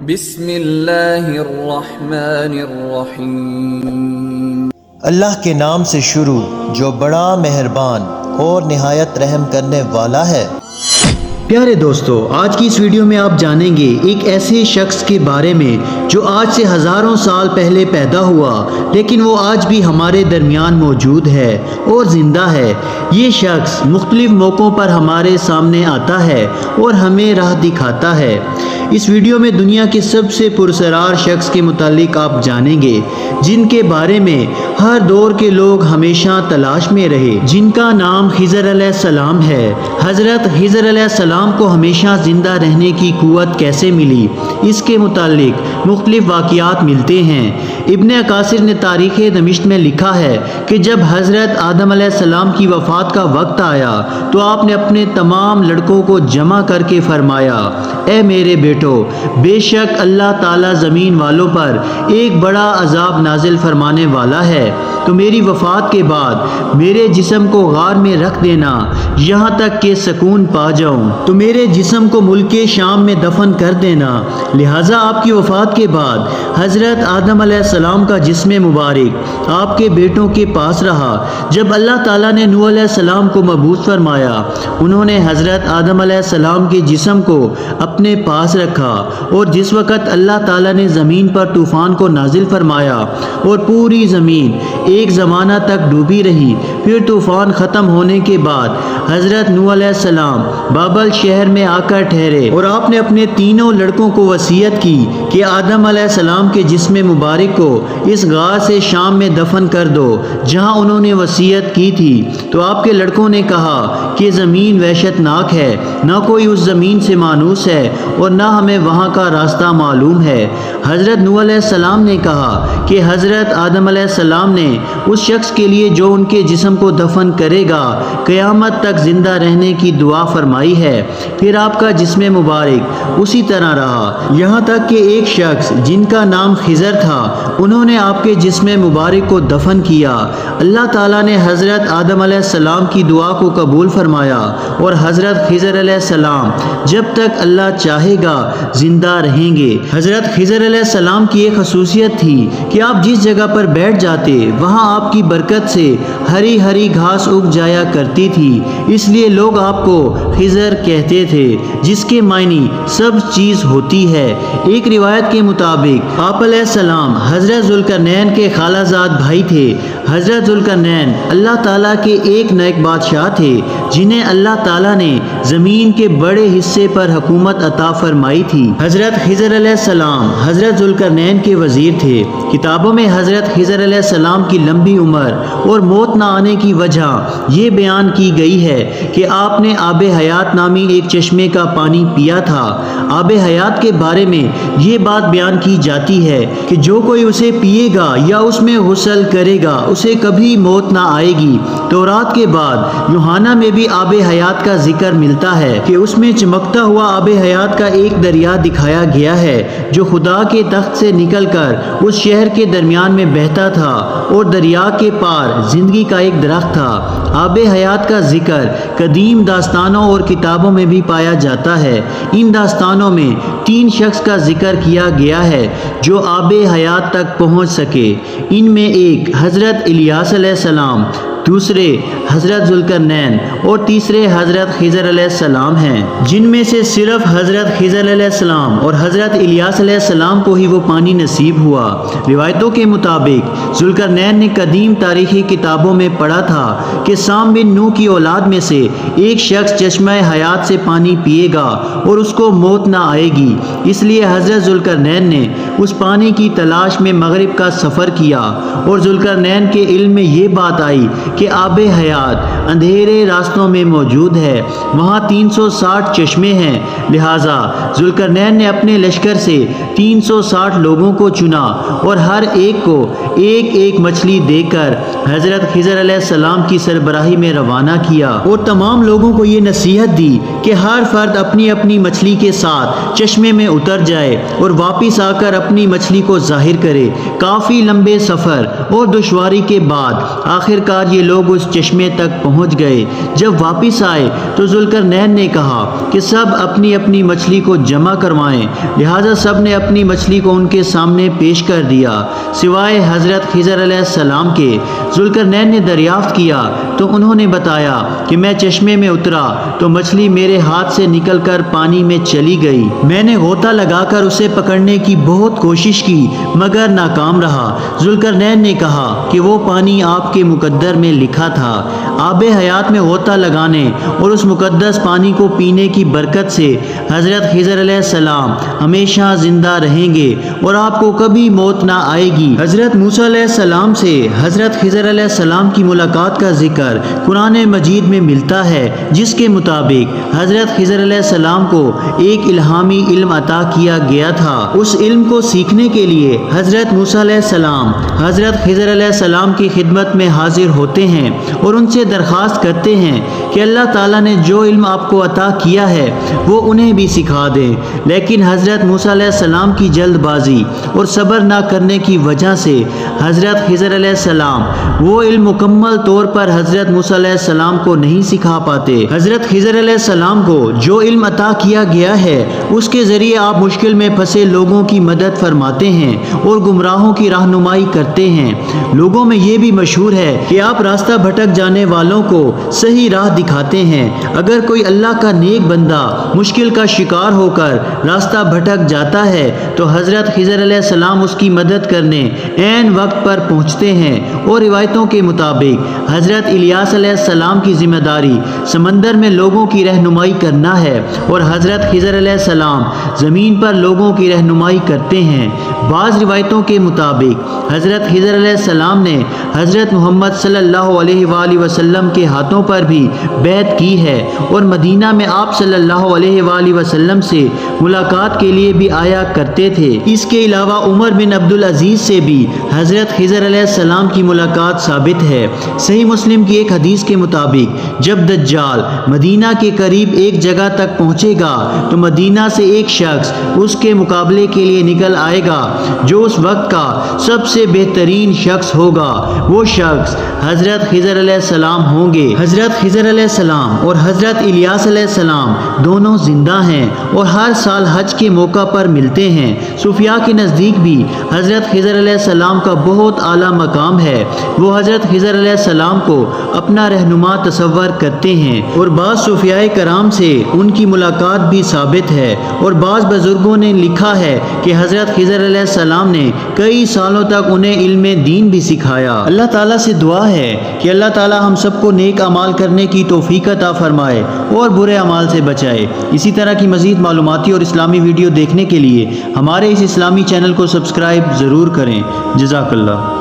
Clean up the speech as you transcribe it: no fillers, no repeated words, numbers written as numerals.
بسم اللہ الرحمن الرحیم۔ اللہ کے نام سے شروع جو بڑا مہربان اور نہایت رحم کرنے والا ہے۔ پیارے دوستو، آج کی اس ویڈیو میں آپ جانیں گے ایک ایسے شخص کے بارے میں جو آج سے ہزاروں سال پہلے پیدا ہوا لیکن وہ آج بھی ہمارے درمیان موجود ہے اور زندہ ہے۔ یہ شخص مختلف موقعوں پر ہمارے سامنے آتا ہے اور ہمیں راہ دکھاتا ہے۔ اس ویڈیو میں دنیا کے سب سے پراسرار شخص کے متعلق آپ جانیں گے جن کے بارے میں ہر دور کے لوگ ہمیشہ تلاش میں رہے، جن کا نام خضر علیہ السلام ہے۔ حضرت خضر علیہ السلام کو ہمیشہ زندہ رہنے کی قوت کیسے ملی، اس کے متعلق مختلف واقعات ملتے ہیں۔ ابن عکاثر نے تاریخ دمشق میں لکھا ہے کہ جب حضرت آدم علیہ السلام کی وفات کا وقت آیا تو آپ نے اپنے تمام لڑکوں کو جمع کر کے فرمایا، اے میرے بیٹو، بے شک اللہ تعالیٰ زمین والوں پر ایک بڑا عذاب نازل فرمانے والا ہے، تو میری وفات کے بعد میرے جسم کو غار میں رکھ دینا یہاں تک کہ سکون پا جاؤں، تو میرے جسم کو ملک شام میں دفن کر دینا۔ لہٰذا آپ کی وفات کے بعد حضرت آدم علیہ السلام کا جسم مبارک آپ کے بیٹوں کے پاس رہا۔ جب اللہ تعالیٰ نے نوح علیہ السلام کو مبعوث فرمایا، انہوں نے حضرت آدم علیہ السلام کے جسم کو اپنے پاس رکھا، اور جس وقت اللہ تعالیٰ نے زمین پر طوفان کو نازل فرمایا اور پوری زمین ایک زمانہ تک ڈوبی رہی، پھر طوفان ختم ہونے کے بعد حضرت نوح علیہ السلام بابل شہر میں آ کر ٹھہرے، اور آپ نے اپنے تینوں لڑکوں کو وصیت کی کہ آدم علیہ السلام کے جسم مبارک کو اس غار سے شام میں دفن کر دو جہاں انہوں نے وصیت کی تھی۔ تو آپ کے لڑکوں نے کہا کہ زمین وحشت ناک ہے، نہ کوئی اس زمین سے مانوس ہے اور نہ ہمیں وہاں کا راستہ معلوم ہے۔ حضرت نوح علیہ السلام نے کہا کہ حضرت آدم علیہ السلام نے اس شخص کے لیے جو ان کے جسم کو دفن کرے گا قیامت تک زندہ رہنے کی دعا فرمائی ہے۔ پھر آپ کا جسم مبارک اسی طرح رہا یہاں تک کہ ایک شخص جن کا نام خضر تھا، انہوں نے آپ کے جسم مبارک کو دفن کیا۔ اللہ تعالیٰ نے حضرت آدم علیہ السلام کی دعا کو قبول فرمایا، اور حضرت خضر علیہ السلام جب تک اللہ چاہے گا زندہ رہیں گے۔ حضرت خضر علیہ السلام کی ایک خصوصیت تھی کہ آپ جس جگہ پر بیٹھ جاتے وہاں آپ کی برکت سے ہری ہری گھاس اگ جایا کرتی تھی، اس لیے لوگ آپ کو خضر کہتے تھے، جس کے معنی سب چیز ہوتی ہے۔ ایک روایت کے مطابق آپ علیہ السلام حضرت ذوالقرنین کے خالہ زاد بھائی تھے۔ حضرت ذوالقرنین اللہ تعالیٰ کے ایک نیک بادشاہ تھے جنہیں اللہ تعالیٰ نے زمین کے بڑے حصے پر حکومت عطا فرمائی تھی۔ حضرت خضر علیہ السلام حضرت ذوالقرنین کے وزیر تھے۔ کتابوں میں حضرت خضر علیہ السلام کی لمبی عمر اور موت نہ آنے کی وجہ یہ بیان کی گئی ہے کہ آپ نے آب حیات نامی ایک چشمے کا پانی پیا تھا۔ آب حیات کے بارے میں یہ بات بیان کی جاتی ہے کہ جو کوئی اسے پیے گا یا اس میں غسل کرے گا اسے کبھی موت نہ آئے گی۔ تورات کے بعد یوحنا میں بھی آب حیات کا ذکر ملتا ہے کہ اس میں چمکتا ہوا آب حیات کا ایک دریا دکھایا گیا ہے جو خدا کے تخت سے نکل کر اس شہر کے درمیان میں بہتا تھا، اور دریا کے پار زندگی کا ایک درخت تھا۔ آب حیات کا ذکر قدیم داستانوں اور کتابوں میں بھی پایا جاتا ہے۔ ان داستانوں میں 3 شخص کا ذکر کیا گیا ہے جو آب حیات تک پہنچ سکے۔ ان میں ایک حضرت الیاس علیہ السلام، دوسرے حضرت ذوالقرنین اور تیسرے حضرت خضر علیہ السلام ہیں، جن میں سے صرف حضرت خضر علیہ السلام اور حضرت الیاس علیہ السلام کو ہی وہ پانی نصیب ہوا۔ روایتوں کے مطابق ذوالقرنین نے قدیم تاریخی کتابوں میں پڑھا تھا کہ سام بن نوح کی اولاد میں سے ایک شخص چشمہ حیات سے پانی پیے گا اور اس کو موت نہ آئے گی، اس لیے حضرت ذوالقرنین نے اس پانی کی تلاش میں مغرب کا سفر کیا، اور ذوالقرنین کے علم میں یہ بات آئی کہ آب حیات اندھیرے راستوں میں موجود ہے، وہاں 360 چشمے ہیں۔ لہٰذا ذوالقرنین نے اپنے لشکر سے 360 لوگوں کو چنا اور ہر ایک کو ایک ایک مچھلی دے کر حضرت خضر علیہ السلام کی سربراہی میں روانہ کیا، اور تمام لوگوں کو یہ نصیحت دی کہ ہر فرد اپنی اپنی مچھلی کے ساتھ چشمے میں اتر جائے اور واپس آ کر اپنی مچھلی کو ظاہر کرے۔ کافی لمبے سفر اور دشواری کے بعد آخرکار یہ لوگ اس چشمے تک پہنچ گئے۔ جب واپس آئے تو ذوالقرنین نے کہا کہ سب اپنی اپنی مچھلی کو جمع کروائیں، لہٰذا سب نے اپنی مچھلی کو ان کے سامنے پیش کر دیا سوائے حضرت خضر علیہ السلام کے۔ ذوالقرنین نے دریافت کیا تو انہوں نے بتایا کہ میں چشمے میں اترا تو مچھلی میرے ہاتھ سے نکل کر پانی میں چلی گئی۔ میں نے غوطہ لگا کر اسے پکڑنے کی بہت کوشش کی مگر ناکام رہا۔ ذوالقرنین نے کہا کہ وہ پانی آپ کے مقدر میں لکھا تھا۔ آب حیات میں غوطہ لگانے اور اس مقدس پانی کو پینے کی برکت سے حضرت خضر علیہ السلام ہمیشہ زندہ رہیں گے اور آپ کو کبھی موت نہ آئے گی۔ حضرت موسیٰ علیہ السلام سے حضرت خضر علیہ السلام کی ملاقات کا ذکر قرآن مجید میں ملتا ہے، جس کے مطابق حضرت خضر علیہ السلام کو ایک الہامی علم عطا کیا گیا تھا۔ اس علم کو سیکھنے کے لیے حضرت موسیٰ علیہ السلام حضرت خضر علیہ السلام کی خدمت میں حاضر ہوتے ہیں اور ان سے درخواست کرتے ہیں کہ اللہ تعالیٰ نے جو علم آپ کو عطا کیا ہے وہ انہیں بھی سکھا دیں، لیکن حضرت موسیٰ علیہ السلام کی جلد بازی اور صبر نہ کرنے کی وجہ سے حضرت خضر علیہ السلام وہ علم مکمل طور پر حضرت موسیٰ علیہ السلام کو نہیں سکھا پاتے۔ حضرت خضر علیہ السلام کو جو علم عطا کیا گیا ہے اس کے ذریعے آپ مشکل میں پھنسے لوگوں کی مدد فرماتے ہیں اور گمراہوں کی رہنمائی کرتے ہیں۔ لوگوں میں یہ بھی مشہور ہے کہ آپ راستہ بھٹک جانے والوں کو صحیح راہ دکھاتے ہیں۔ اگر کوئی اللہ کا نیک بندہ مشکل کا شکار ہو کر راستہ بھٹک جاتا ہے تو حضرت خضر علیہ السلام اس کی مدد کرنے عین وقت پر پہنچتے ہیں، اور روایتوں کے مطابق حضرت الیاس علیہ السلام کی ذمہ داری سمندر میں لوگوں کی رہنمائی کرنا ہے اور حضرت خضر علیہ السلام زمین پر لوگوں کی رہنمائی کرتے ہیں۔ بعض روایتوں کے مطابق حضرت خضر علیہ السلام نے حضرت محمد صلی اللہ علیہ وآلہ وسلم کے ہاتھوں پر بھی بیعت کی ہے اور مدینہ میں آپ صلی اللہ علیہ وآلہ وسلم سے ملاقات کے لیے بھی آیا کرتے تھے۔ اس کے علاوہ عمر بن عبدالعزیز سے بھی حضرت خضر علیہ السلام کی ملاقات ثابت ہے۔ صحیح مسلم کی ایک حدیث کے مطابق جب دجال مدینہ کے قریب ایک جگہ تک پہنچے گا تو مدینہ سے ایک شخص اس کے مقابلے کے لیے نکل آئے گا جو اس وقت کا سب سے بہترین شخص ہوگا۔ وہ شخص حضرت خضر علیہ السلام ہوں گے۔ حضرت خضر علیہ السلام اور حضرت الیاس علیہ السلام دونوں زندہ ہیں اور ہر سال حج کے موقع پر ملتے ہیں۔ صوفیاء کے نزدیک بھی حضرت خضر علیہ السلام کا بہت اعلیٰ مقام ہے۔ وہ حضرت خضر علیہ السلام کو اپنا رہنما تصور کرتے ہیں اور بعض صوفیاء کرام سے ان کی ملاقات بھی ثابت ہے، اور بعض بزرگوں نے لکھا ہے کہ حضرت خضر علیہ السلام نے کئی سالوں تک انہیں علم دین بھی سکھایا۔ اللہ تعالیٰ سے دعا ہے کہ اللہ تعالیٰ ہم سب کو نیک اعمال کرنے کی توفیق عطا فرمائے اور برے اعمال سے بچائے۔ اسی طرح کی مزید معلوماتی اور اسلامی ویڈیو دیکھنے کے لیے ہمارے اس اسلامی چینل کو سبسکرائب ضرور کریں۔ جزاک اللہ۔